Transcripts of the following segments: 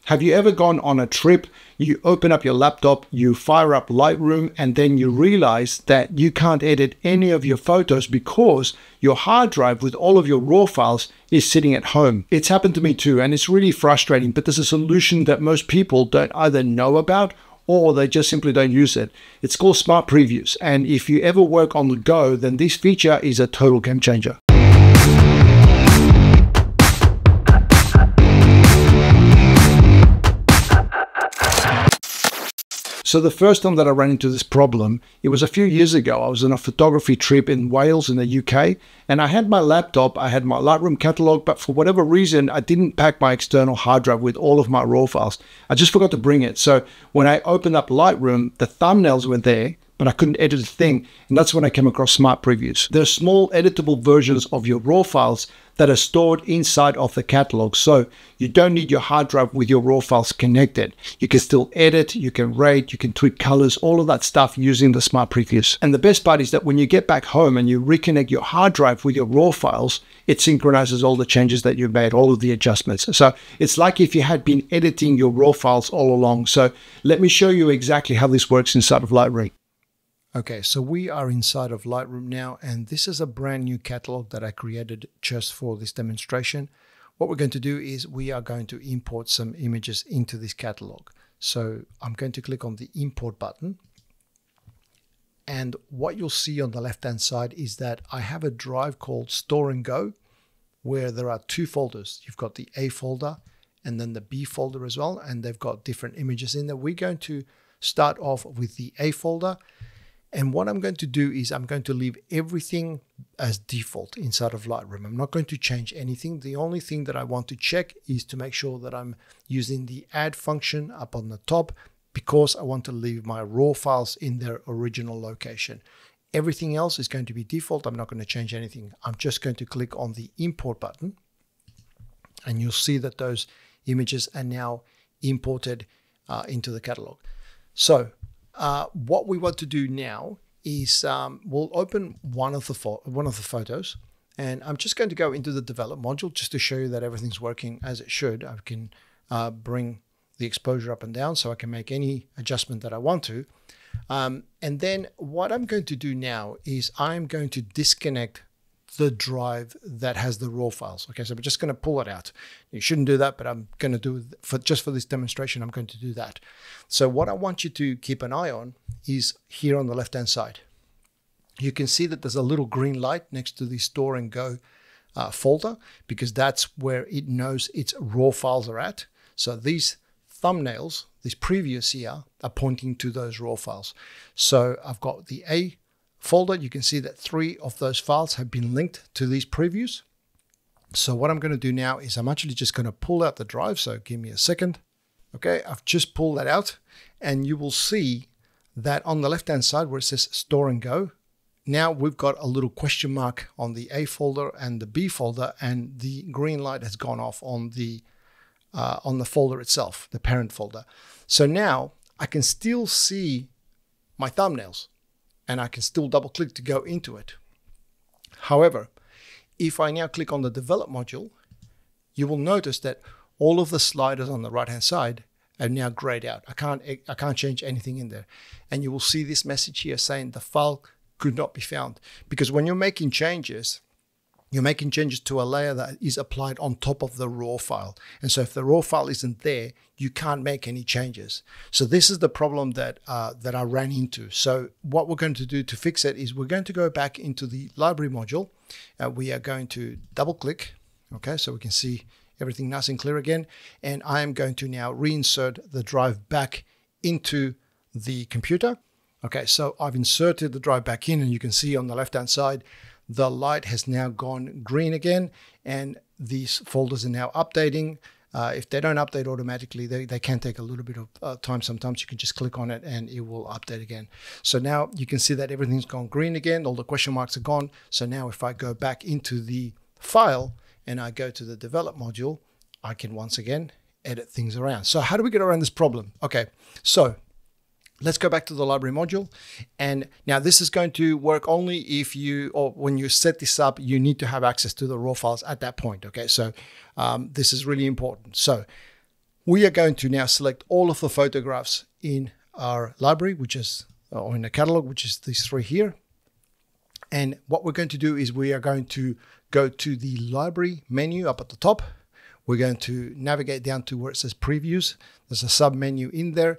Have you ever gone on a trip, you open up your laptop, you fire up Lightroom, and then you realize that you can't edit any of your photos because your hard drive with all of your raw files is sitting at home? It's happened to me too, and it's really frustrating, but there's a solution that most people don't either know about or they just simply don't use it. It's called Smart Previews, and if you ever work on the go, then this feature is a total game changer. So the first time that I ran into this problem, it was a few years ago. I was on a photography trip in Wales in the UK, and I had my laptop, I had my Lightroom catalog, but for whatever reason, I didn't pack my external hard drive with all of my raw files. I just forgot to bring it. So when I opened up Lightroom, the thumbnails were there, but I couldn't edit a thing. And that's when I came across Smart Previews. They're small editable versions of your raw files that are stored inside of the catalog. So you don't need your hard drive with your raw files connected. You can still edit, you can rate, you can tweak colors, all of that stuff using the Smart Previews. And the best part is that when you get back home and you reconnect your hard drive with your raw files, it synchronizes all the changes that you've made, all of the adjustments. So it's like if you had been editing your raw files all along. So let me show you exactly how this works inside of Lightroom. Okay, so we are inside of Lightroom now, and this is a brand new catalog that I created just for this demonstration. What we're going to do is we are going to import some images into this catalog. So I'm going to click on the import button. And what you'll see on the left-hand side is that I have a drive called Store and Go, where there are two folders. You've got the A folder and then the B folder as well, and they've got different images in there. We're going to start off with the A folder. And what I'm going to do is I'm going to leave everything as default inside of Lightroom. I'm not going to change anything. The only thing that I want to check is to make sure that I'm using the add function up on the top, because I want to leave my raw files in their original location. Everything else is going to be default. I'm not going to change anything. I'm just going to click on the import button, and you'll see that those images are now imported into the catalog. So what we want to do now is we'll open one of the photos, and I'm just going to go into the develop module just to show you that everything's working as it should. I can bring the exposure up and down so I can make any adjustment that I want to. And then what I'm going to do now is I'm going to disconnect the drive that has the raw files. Okay, so we're just going to pull it out. You shouldn't do that, but I'm going to do it just for this demonstration. I'm going to do that. So what I want you to keep an eye on is here on the left-hand side. You can see that there's a little green light next to the Store and Go folder, because that's where it knows its raw files are at. So these thumbnails, these previews here, are pointing to those raw files. So I've got the A folder. You can see that 3 of those files have been linked to these previews. So what I'm going to do now is I'm actually just going to pull out the drive. So give me a second. Okay, I've just pulled that out, and you will see that on the left-hand side where it says Store and Go, now we've got a little question mark on the A folder and the B folder, and the green light has gone off on the folder itself, the parent folder. So now I can still see my thumbnails, and I can still double click to go into it. However, if I now click on the develop module, you will notice that all of the sliders on the right hand side are now grayed out. I can't change anything in there. And you will see this message here saying the file could not be found, because when you're making changes to a layer that is applied on top of the raw file. And so if the raw file isn't there, you can't make any changes. So this is the problem that I ran into. So what we're going to do to fix it is we're going to go back into the library module. We are going to double click, okay, so we can see everything nice and clear again. And I am going to now reinsert the drive back into the computer. Okay, so I've inserted the drive back in, and you can see on the left-hand side, the light has now gone green again, and these folders are now updating. If they don't update automatically, they can take a little bit of time. Sometimes you can just click on it and it will update again. So now you can see that everything's gone green again. All the question marks are gone. So now if I go back into the file and I go to the develop module, I can once again edit things around. So how do we get around this problem? Okay, so let's go back to the library module. And now this is going to work only if you, or when you set this up, you need to have access to the raw files at that point. Okay, so this is really important. So We are going to now select all of the photographs in our library, which is, or in the catalog, which is these three here. And what we're going to do is we are going to go to the library menu up at the top. We're going to navigate down to where it says previews. There's a sub menu in there.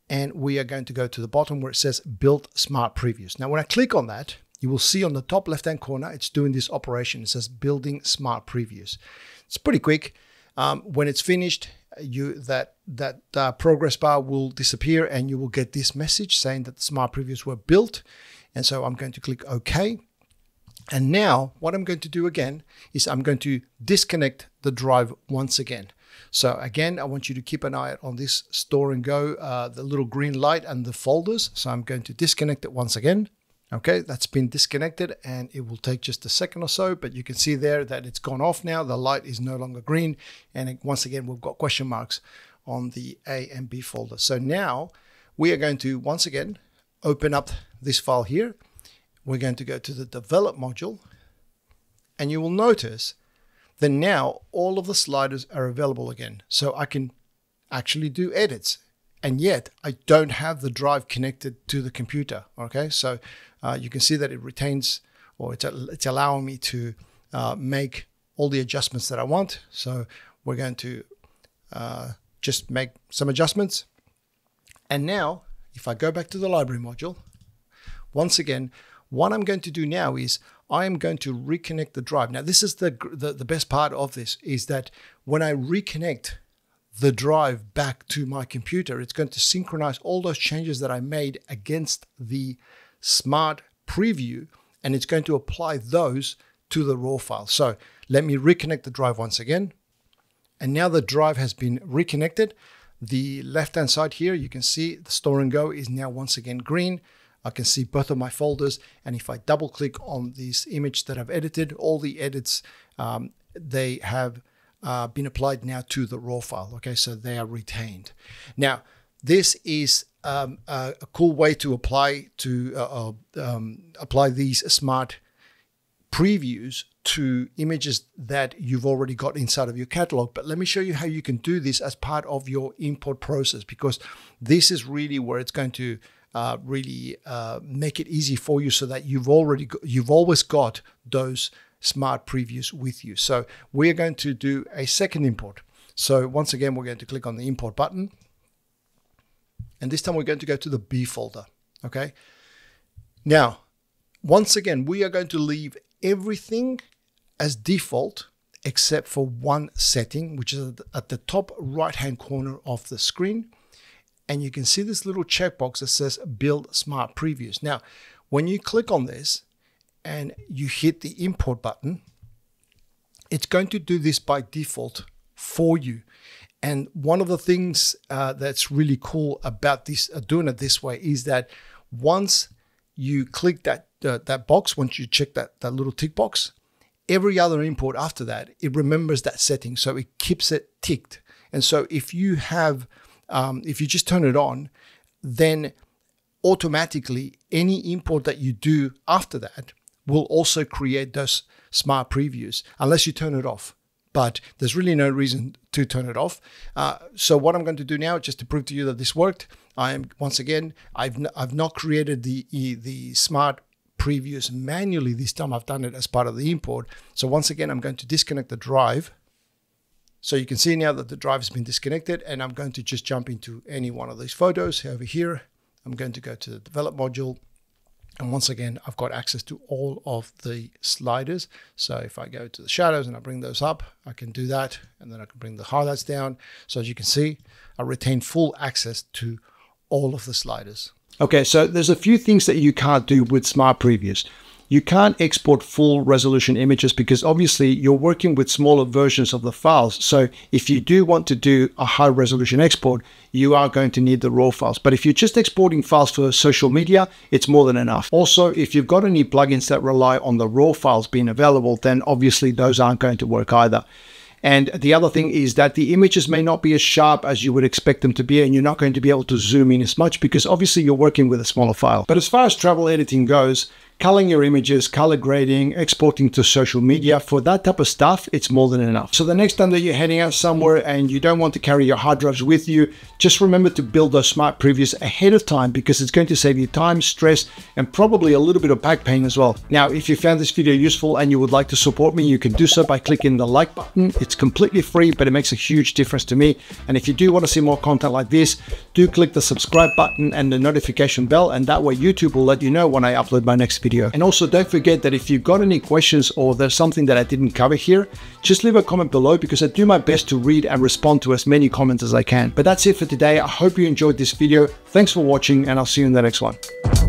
And we are going to go to the bottom where it says build smart previews. Now, when I click on that, you will see on the top left-hand corner, it's doing this operation. It says building smart previews. It's pretty quick. When it's finished, that progress bar will disappear and you will get this message saying that the smart previews were built. And so I'm going to click OK. And now what I'm going to do again is I'm going to disconnect the drive once again. So again, I want you to keep an eye on this store and go, the little green light and the folders. So I'm going to disconnect it once again. Okay, that's been disconnected and it will take just a second or so, but you can see there that it's gone off now. The light is no longer green. And once again, we've got question marks on the A and B folder. So now we are going to, once again, open up this file here. We're going to go to the develop module and you will notice that now all of the sliders are available again. So I can actually do edits. And yet I don't have the drive connected to the computer. Okay, so you can see that it retains, or it's allowing me to make all the adjustments that I want. So we're going to just make some adjustments. And now, if I go back to the library module, once again, what I'm going to do now is I am going to reconnect the drive. Now, this is the best part of this, is that when I reconnect the drive back to my computer, it's going to synchronize all those changes that I made against the smart preview, and it's going to apply those to the raw file. So let me reconnect the drive once again. And now the drive has been reconnected. The left-hand side here, you can see the store and go is now once again green. I can see both of my folders. And if I double click on this image that I've edited, all the edits, they have been applied now to the raw file. Okay, so they are retained. Now, this is a cool way to apply these smart previews to images that you've already got inside of your catalog. But let me show you how you can do this as part of your import process, because this is really where it's going to really make it easy for you, so that you've always got those smart previews with you. So we're going to do a second import. So once again, we're going to click on the import button. And this time we're going to go to the B folder. Okay. Now, once again, we are going to leave everything as default except for one setting, which is at the top right-hand corner of the screen. And you can see this little checkbox that says build smart previews. Now, when you click on this, and you hit the import button, it's going to do this by default for you. And one of the things that's really cool about this, doing it this way, is that once you click that box, once you check that little tick box, every other import after that, it remembers that setting, so it keeps it ticked. And so if you have, if you just turn it on, then automatically any import that you do after that will also create those smart previews, unless you turn it off. But there's really no reason to turn it off. So what I'm going to do now, just to prove to you that this worked, once again, I've not created the smart previews manually this time. I've done it as part of the import. So once again, I'm going to disconnect the drive. So you can see now that the drive has been disconnected, and I'm going to just jump into any one of these photos over here. I'm going to go to the develop module. And once again, I've got access to all of the sliders. So if I go to the shadows and I bring those up, I can do that. And then I can bring the highlights down. So as you can see, I retain full access to all of the sliders. Okay, so there's a few things that you can't do with smart previews. You can't export full resolution images because obviously you're working with smaller versions of the files. So if you do want to do a high resolution export, you are going to need the raw files. But if you're just exporting files for social media, it's more than enough. Also, if you've got any plugins that rely on the raw files being available, then obviously those aren't going to work either. And the other thing is that the images may not be as sharp as you would expect them to be, and you're not going to be able to zoom in as much because obviously you're working with a smaller file. But as far as travel editing goes, coloring your images, color grading, exporting to social media. For that type of stuff, it's more than enough. So the next time that you're heading out somewhere and you don't want to carry your hard drives with you, just remember to build those smart previews ahead of time, because it's going to save you time, stress, and probably a little bit of back pain as well. Now, if you found this video useful and you would like to support me, you can do so by clicking the like button. It's completely free, but it makes a huge difference to me. And if you do want to see more content like this, do click the subscribe button and the notification bell, and that way YouTube will let you know when I upload my next video. And also don't forget that if you've got any questions or there's something that I didn't cover here, just leave a comment below, because I do my best to read and respond to as many comments as I can. But that's it for today. I hope you enjoyed this video. Thanks for watching, and I'll see you in the next one.